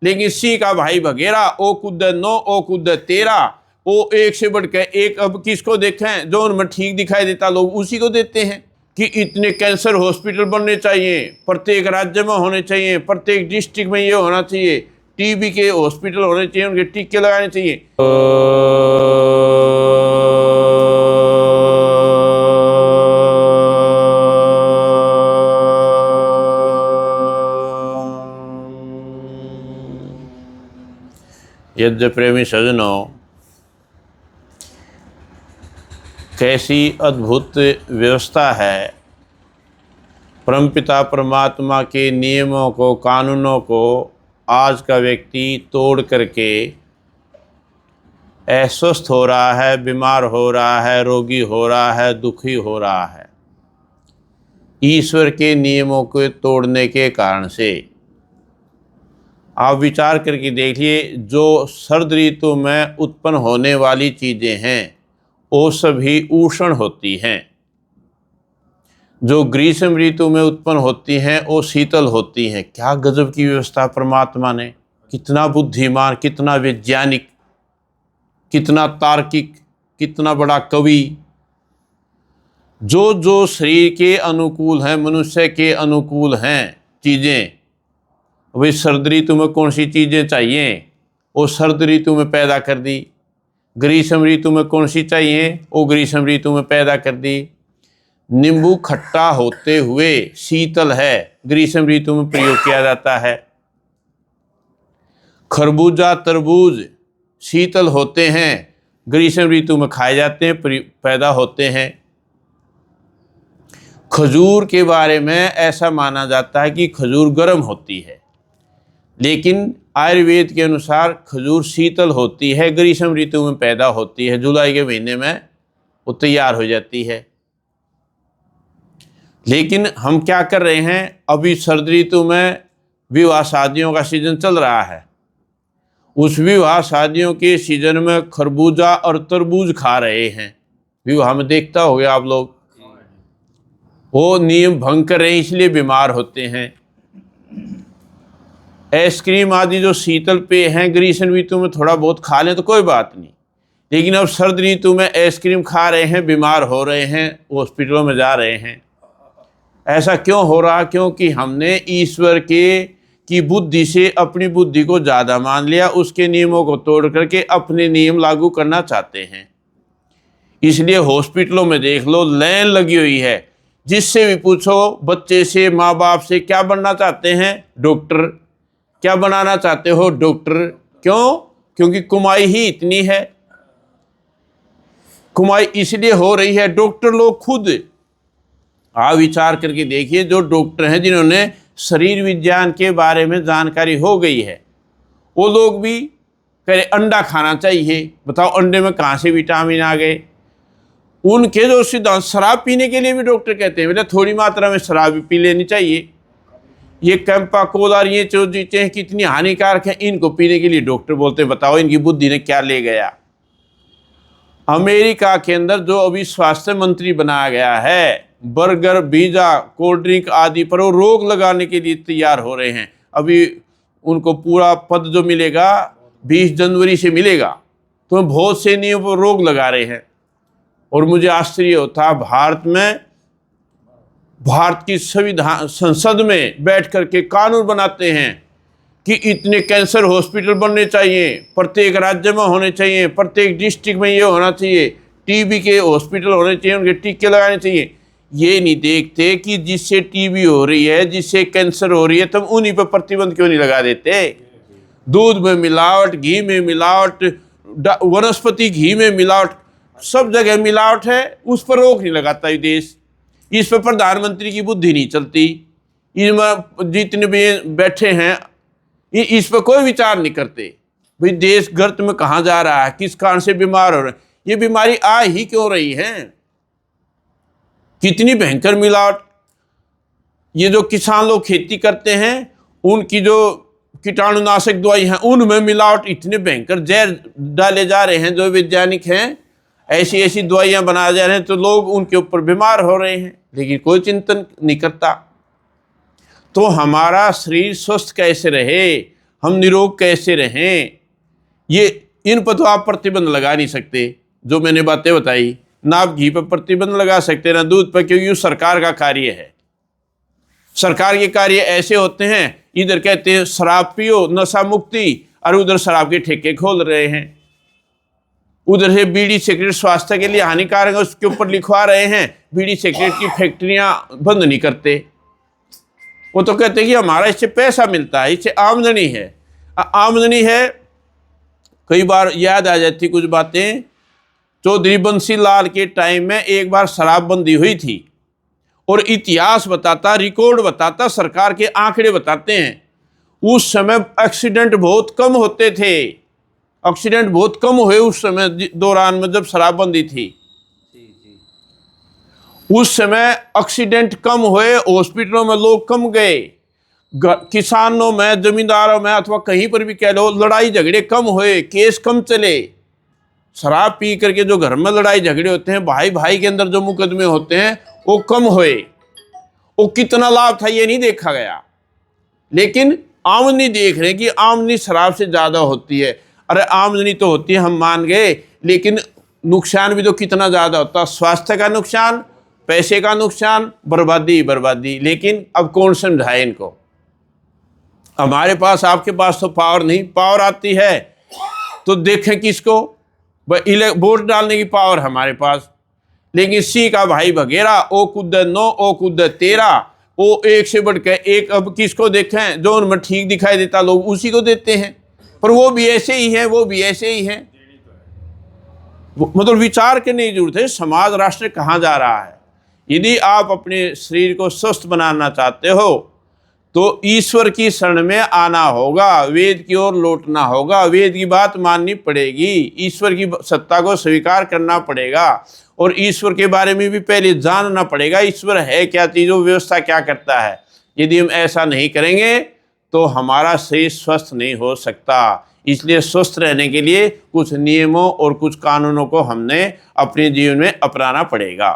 लेकिन सी का भाई भगेरा, ओ कूद 9, ओ कूद 13, वो एक से बढ़ के एक। अब किसको देखें, जो उनमें ठीक दिखाई देता लोग उसी को देते हैं कि इतने कैंसर हॉस्पिटल बनने चाहिए, प्रत्येक राज्य में होने चाहिए, प्रत्येक डिस्ट्रिक्ट में ये होना चाहिए, टीबी के हॉस्पिटल होने चाहिए, उनके टीके लगाने चाहिए। यज्ञ प्रेमी सज्जनों, कैसी अद्भुत व्यवस्था है। परमपिता परमात्मा के नियमों को, कानूनों को आज का व्यक्ति तोड़ करके अस्वस्थ हो रहा है, बीमार हो रहा है, रोगी हो रहा है, दुखी हो रहा है, ईश्वर के नियमों को तोड़ने के कारण से। आप विचार करके देखिए, जो सर्द ऋतु में उत्पन्न होने वाली चीज़ें हैं वो सभी उष्ण होती हैं, जो ग्रीष्म ऋतु में उत्पन्न होती हैं वो शीतल होती हैं। क्या गजब की व्यवस्था परमात्मा ने, कितना बुद्धिमान, कितना वैज्ञानिक, कितना तार्किक, कितना बड़ा कवि। जो जो शरीर के अनुकूल हैं, मनुष्य के अनुकूल हैं चीज़ें, वही सर्द ऋतु में कौन सी चीज़ें चाहिए वो सर्द ऋतु में पैदा कर दी, ग्रीष्म ऋतु में कौन सी चाहिए वो ग्रीष्म ऋतु में पैदा कर दी। नींबू खट्टा होते हुए शीतल है, ग्रीष्म ऋतु में प्रयोग किया जाता है। खरबूजा तरबूज शीतल होते हैं, ग्रीष्म ऋतु में खाए जाते हैं, पैदा होते हैं। खजूर के बारे में ऐसा माना जाता है कि खजूर गर्म होती है, लेकिन आयुर्वेद के अनुसार खजूर शीतल होती है, ग्रीष्म ऋतु में पैदा होती है, जुलाई के महीने में वो तैयार हो जाती है। लेकिन हम क्या कर रहे हैं, अभी सर्द ऋतु में विवाह शादियों का सीजन चल रहा है, उस विवाह शादियों के सीजन में खरबूजा और तरबूज खा रहे हैं। विवाह में देखता हो गया आप लोग, वो नियम भंग कर रहे हैं, इसलिए बीमार होते हैं। आइसक्रीम आदि जो शीतल पेय हैं, ग्रीष्म ऋतु में थोड़ा बहुत खा लें तो कोई बात नहीं, लेकिन अब सर्द ऋतु में आइसक्रीम खा रहे हैं, बीमार हो रहे हैं, हॉस्पिटलों में जा रहे हैं। ऐसा क्यों हो रहा? क्योंकि हमने ईश्वर की बुद्धि से अपनी बुद्धि को ज़्यादा मान लिया, उसके नियमों को तोड़ करके अपने नियम लागू करना चाहते हैं। इसलिए हॉस्पिटलों में देख लो, लाइन लगी हुई है। जिससे भी पूछो, बच्चे से, माँ बाप से, क्या बनना चाहते हैं? डॉक्टर। क्या बनाना चाहते हो? डॉक्टर। क्यों? क्योंकि कमाई ही इतनी है। कमाई इसलिए हो रही है, डॉक्टर लोग खुद, आप विचार करके देखिए, जो डॉक्टर हैं जिन्होंने शरीर विज्ञान के बारे में जानकारी हो गई है, वो लोग भी कहे अंडा खाना चाहिए। बताओ अंडे में कहाँ से विटामिन आ गए? उनके जो सिद्धांत, शराब पीने के लिए भी डॉक्टर कहते हैं बेटा थोड़ी मात्रा में शराब भी पी लेनी चाहिए। ये कैंपा कोला और ये जो चीज़ें हैं कितनी हानिकारक हैं, इनको पीने के लिए डॉक्टर बोलते हैं। बताओ इनकी बुद्धि ने क्या ले गया। अमेरिका के अंदर जो अभी स्वास्थ्य मंत्री बनाया गया है, बर्गर, पिज़्ज़ा, कोल्ड ड्रिंक आदि पर वो रोक लगाने के लिए तैयार हो रहे हैं। अभी उनको पूरा पद जो मिलेगा 20 जनवरी से मिलेगा, तो बहुत से नियमों पर रोक लगा रहे हैं। और मुझे आश्चर्य होता, भारत की संविधान संसद में बैठ करके कानून बनाते हैं कि इतने कैंसर हॉस्पिटल बनने चाहिए, प्रत्येक राज्य में होने चाहिए, प्रत्येक डिस्ट्रिक्ट में ये होना चाहिए, टीबी के हॉस्पिटल होने चाहिए, उनके टीके लगाने चाहिए। ये नहीं देखते कि जिससे टीबी हो रही है, जिससे कैंसर हो रही है, तुम उन्हीं पर प्रतिबंध क्यों नहीं लगा देते? दूध में मिलावट, घी में मिलावट, वनस्पति घी में मिलावट, सब जगह मिलावट है, उस पर रोक नहीं लगाता ये देश। इस पर प्रधानमंत्री की बुद्धि नहीं चलती। इसमें जितने भी बैठे हैं इस पर कोई विचार नहीं करते। भाई देश गर्त में कहाँ जा रहा है, किस कारण से बीमार हो रहे हैं, ये बीमारी आ ही क्यों रही है? कितनी भयंकर मिलावट। ये जो किसान लोग खेती करते हैं, उनकी जो कीटाणुनाशक दवाई हैं, उनमें मिलावट, इतने भयंकर जहर डाले जा रहे हैं। जो वैज्ञानिक हैं ऐसी ऐसी दवाइयाँ बनाए जा रहे हैं, तो लोग उनके ऊपर बीमार हो रहे हैं, लेकिन कोई चिंतन नहीं करता। तो हमारा शरीर स्वस्थ कैसे रहे, हम निरोग कैसे रहें, ये इन पर तो आप प्रतिबंध लगा नहीं सकते। जो मैंने बातें बताई, ना आप घी पर प्रतिबंध लगा सकते ना दूध पर, क्योंकि ये सरकार का कार्य है। सरकार के कार्य ऐसे होते हैं, इधर कहते हैं शराब पियो नशा मुक्ति, और उधर शराब के ठेके खोल रहे हैं। उधर से बीड़ी सिगरेट स्वास्थ्य के लिए हानिकारक है, उसके ऊपर लिखवा रहे हैं। बीड़ी सिगरेट की फैक्ट्रियां बंद नहीं करते, वो तो कहते हैं कि हमारा इससे पैसा मिलता है, इससे आमदनी है। आमदनी है। कई बार याद आ जाती कुछ बातें। चौधरी बंसी लाल के टाइम में एक बार शराबबंदी हुई थी, और इतिहास बताता, रिकॉर्ड बताता, सरकार के आंकड़े बताते हैं, उस समय एक्सीडेंट बहुत कम होते थे। एक्सीडेंट बहुत कम हुए उस समय दौरान में, जब शराबबंदी थी। उस समय एक्सीडेंट कम हुए, हॉस्पिटलों में लोग कम गए, किसानों में, जमींदारों में, अथवा कहीं पर भी कह लो, लड़ाई झगड़े कम हुए, केस कम चले। शराब पी करके जो घर में लड़ाई झगड़े होते हैं, भाई भाई के अंदर जो मुकदमे होते हैं, वो कम हुए। वो कितना लाभ था ये नहीं देखा गया, लेकिन आमदनी देख रहे हैं कि आमदनी शराब से ज़्यादा होती है। अरे आमदनी तो होती है, हम मान गए, लेकिन नुकसान भी तो कितना ज़्यादा होता है। स्वास्थ्य का नुकसान, पैसे का नुकसान, बर्बादी बर्बादी। लेकिन अब कौन समझाए इनको? हमारे पास, आपके पास तो पावर नहीं, पावर आती है तो देखें किसको, वोट डालने की पावर हमारे पास। लेकिन सी का भाई भगेरा, ओ कुद 9, ओ कुद 13, वो एक से बढ़ के एक। अब किसको देखें? जो उनमें ठीक दिखाई देता लोग उसी को देते हैं, पर वो भी ऐसे ही है, वो भी ऐसे ही है। मतलब विचार करने की जरूरत है, समाज राष्ट्र कहाँ जा रहा है। यदि आप अपने शरीर को स्वस्थ बनाना चाहते हो तो ईश्वर की शरण में आना होगा, वेद की ओर लौटना होगा, वेद की बात माननी पड़ेगी, ईश्वर की सत्ता को स्वीकार करना पड़ेगा, और ईश्वर के बारे में भी पहले जानना पड़ेगा, ईश्वर है क्या चीज़, वो व्यवस्था क्या करता है। यदि हम ऐसा नहीं करेंगे तो हमारा शरीर स्वस्थ नहीं हो सकता। इसलिए स्वस्थ रहने के लिए कुछ नियमों और कुछ कानूनों को हमने अपने जीवन में अपनाना पड़ेगा।